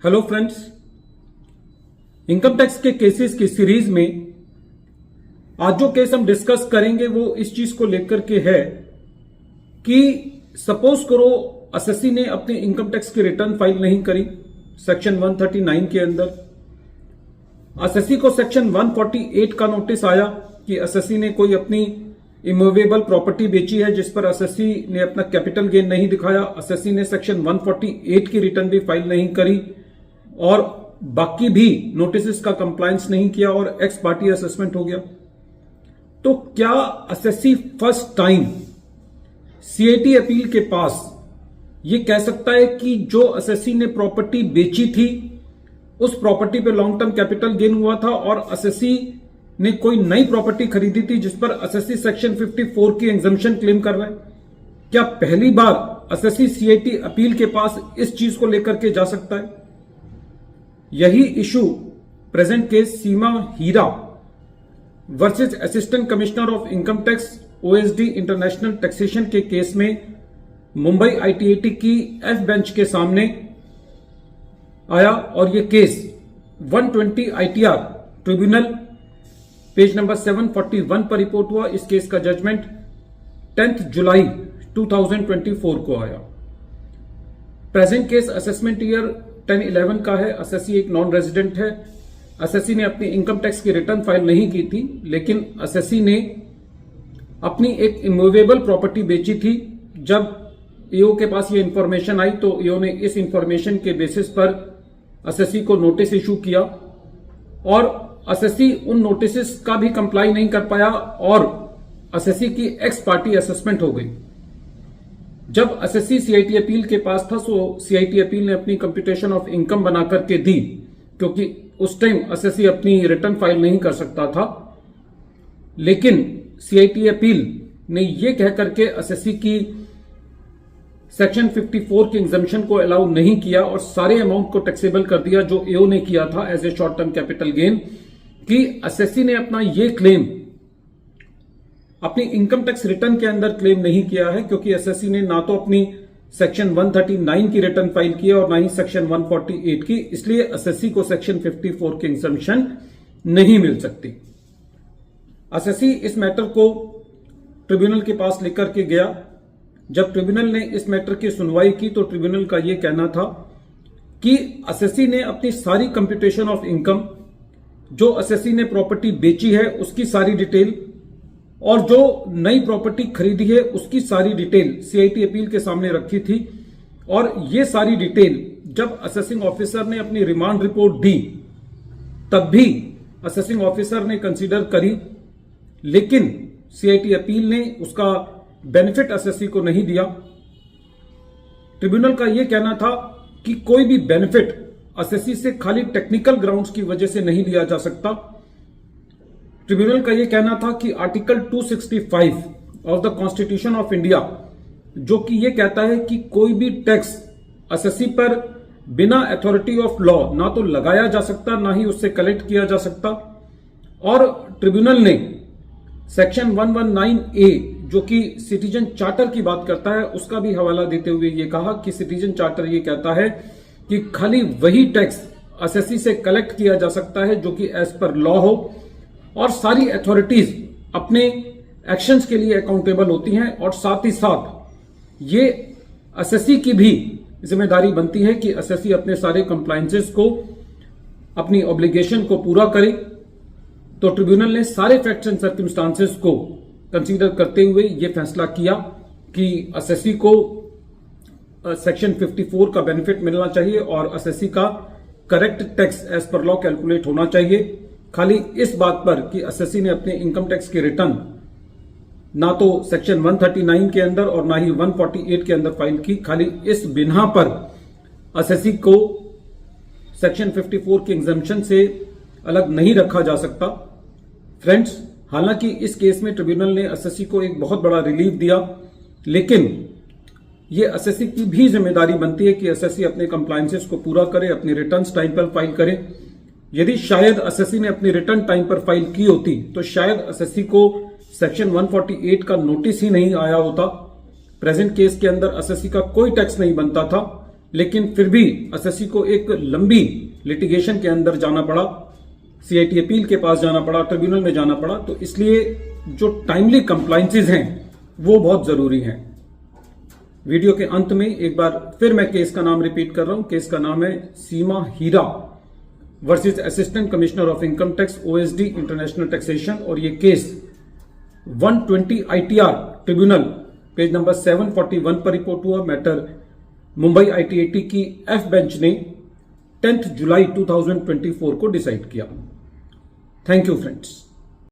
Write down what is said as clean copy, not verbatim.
Hello friends, income tax के cases की series में आज जो केस हम डिस्कस करेंगे वो इस चीज को लेकर के है कि सपोज करो एसएससी ने अपने इनकम टैक्स की रिटर्न फाइल नहीं करी सेक्शन 139 के अंदर। एसएससी को सेक्शन 148 का नोटिस आया कि एसएससी ने कोई अपनी इमूवेबल प्रॉपर्टी बेची है जिस पर एसएससी ने अपना कैपिटल गेन नहीं दिखाया। एसएससी ने सेक्शन 148 की रिटर्न भी फाइल नहीं करी और बाकी भी नोटिस का कंप्लायंस नहीं किया और एक्स पार्टी असेसमेंट हो गया। तो क्या SSC first time CIT appeal के पास यह कह सकता है कि जो एसएससी ने प्रॉपर्टी बेची थी उस प्रॉपर्टी पे लॉन्ग टर्म कैपिटल गेन हुआ था और एसएससी ने कोई नई प्रॉपर्टी खरीदी थी जिस पर एसएससी सेक्शन 54 की एग्जम्पशन क्लेम कर रहा है? क्या पहली बार एसएससी सीआईटी अपील के पास इस चीज को लेकर के जा सकता है? यही issue present case Seema Heera versus assistant commissioner of income tax OSD international taxation के केस में मुंबई आईटीएटी की एफ बेंच के सामने आया और यह case 120 ITR tribunal page number 741 पर रिपोर्ट हुआ। इस केस का जजमेंट 10 जुलाई 2024 को आया। प्रेजेंट केस असेसमेंट ईयर 10-11 का है। एसएससी एक नॉन रेजिडेंट है। एसएससी ने अपनी इनकम टैक्स की रिटर्न फाइल नहीं की थी, लेकिन एसएससी ने अपनी एक इमूवेबल प्रॉपर्टी बेची थी। जब ईओ के पास ये इंफॉर्मेशन आई तो ईओ ने इस इंफॉर्मेशन के बेसिस पर एसएससी को नोटिस इशू किया और एसएससी उन नोटिस का भी कंप्लाई नहीं कर पाया और एसएससी की एक्स पार्टी असेसमेंट हो गई। जब एसएससी सीआईटी अपील के पास था तो सीआईटी अपील ने अपनी कंप्यूटेशन ऑफ इनकम बना करके दी, क्योंकि उस टाइम एसएससी अपनी रिटर्न फाइल नहीं कर सकता था। लेकिन सीआईटी अपील ने यह कह करके एसएससी की सेक्शन 54 की एग्जम्पशन को अलाउ नहीं किया और सारे अमाउंट को टैक्सेबल कर दिया जो एओ ने किया था as a short term capital gain, कि एसएससी ने अपना ये क्लेम अपनी इनकम टैक्स रिटर्न के अंदर क्लेम नहीं किया है, क्योंकि एसएससी ने ना तो अपनी सेक्शन 139 की रिटर्न फाइल की और ना ही सेक्शन 148 की। इसलिए एसएससी को सेक्शन 54 की एग्जम्पशन नहीं मिल सकती। एसएससी इस मैटर को ट्रिब्यूनल के पास लेकर के गया। जब ट्रिब्यूनल ने इस मैटर की सुनवाई की तो ट्रिब्यूनल का यह कहना था कि एसएससी ने अपनी सारी कंप्यूटेशन ऑफ इनकम, जो एसएससी ने प्रॉपर्टी बेची है उसकी सारी डिटेल और जो नई प्रॉपर्टी खरीदी है उसकी सारी डिटेल सीआईटी अपील के सामने रखी थी। और ये सारी डिटेल जब असेसिंग ऑफिसर ने अपनी रिमांड रिपोर्ट दी तब भी असेसिंग ऑफिसर ने कंसीडर करी, लेकिन सीआईटी अपील ने उसका बेनिफिट एसएससी को नहीं दिया। ट्रिब्यूनल का यह कहना था कि कोई भी बेनिफिट एसएससी से खाली टेक्निकल ग्राउंड्स की वजह से नहीं लिया जा सकता। ट्रिब्यूनल का यह कहना था कि article 265 of the constitution of India, जो कि यह कहता है कि कोई भी टैक्स एसएससी पर बिना अथॉरिटी ऑफ लॉ ना तो लगाया जा सकता ना ही उससे कलेक्ट किया जा सकता। और ट्रिब्यूनल ने सेक्शन 119A, जो कि सिटीजन चार्टर की बात करता है, उसका भी हवाला देते हुए यह कहा कि सिटीजन चार्टर यह कहता है कि खाली वही टैक्स एसएससी से कलेक्ट किया जा सकता है जो कि एज पर लॉ हो और सारी अथॉरिटीज अपने एक्शंस के लिए अकाउंटेबल होती हैं। और साथ ही साथ ये एसएससी की भी जिम्मेदारी बनती है कि एसएससी अपने सारे कंप्लायंसेस को, अपनी ऑब्लिगेशन को पूरा करे। तो ट्रिब्यूनल ने सारे फैक्ट्स एंड सर्कमस्टांसेस को कंसीडर करते हुए यह फैसला किया कि एसएससी को सेक्शन 54 का बेनिफिट मिलना चाहिए और एसएससी का correct tax as per law calculate होना चाहिए। खाली इस बात पर कि एसएससी ने अपने इनकम टैक्स की रिटर्न ना तो सेक्शन 139 के अंदर और ना ही 148 के अंदर फाइल की, खाली इस बिना पर एसएससी को सेक्शन 54 की एग्जम्पशन से अलग नहीं रखा जा सकता। फ्रेंड्स, हालांकि इस केस में ट्रिब्यूनल ने एसएससी को एक बहुत बड़ा रिलीफ दिया, लेकिन यह एसएससी की भी जिम्मेदारी बनती है कि एसएससी अपने कंप्लायंसेस को पूरा करे, अपनी रिटर्न्स टाइम पर फाइल करे। यदि शायद एसएससी ने अपनी रिटर्न टाइम पर फाइल की होती तो शायद एसएससी को सेक्शन 148 का नोटिस ही नहीं आया होता। प्रेजेंट केस के अंदर एसएससी का कोई टैक्स नहीं बनता था लेकिन फिर भी एसएससी को एक लंबी लिटिगेशन के अंदर जाना पड़ा, सीआईटी अपील के पास जाना पड़ा, ट्रिब्यूनल में जाना पड़ा। तो इसलिए जो टाइमली कंप्लायंसेस हैं वो बहुत जरूरी हैं। वीडियो के अंत में एक बार फिर मैं केस का नाम रिपीट कर रहा हूं। केस का नाम है सीमा हीरा versus assistant commissioner of income tax OSD international taxation, और ये case 120 ITR tribunal page number 741 पर रिपोर्ट हुआ। मैटर मुंबई आईटीएटी की एफ बेंच ने 10 जुलाई 2024 को डिसाइड किया। Thank you friends.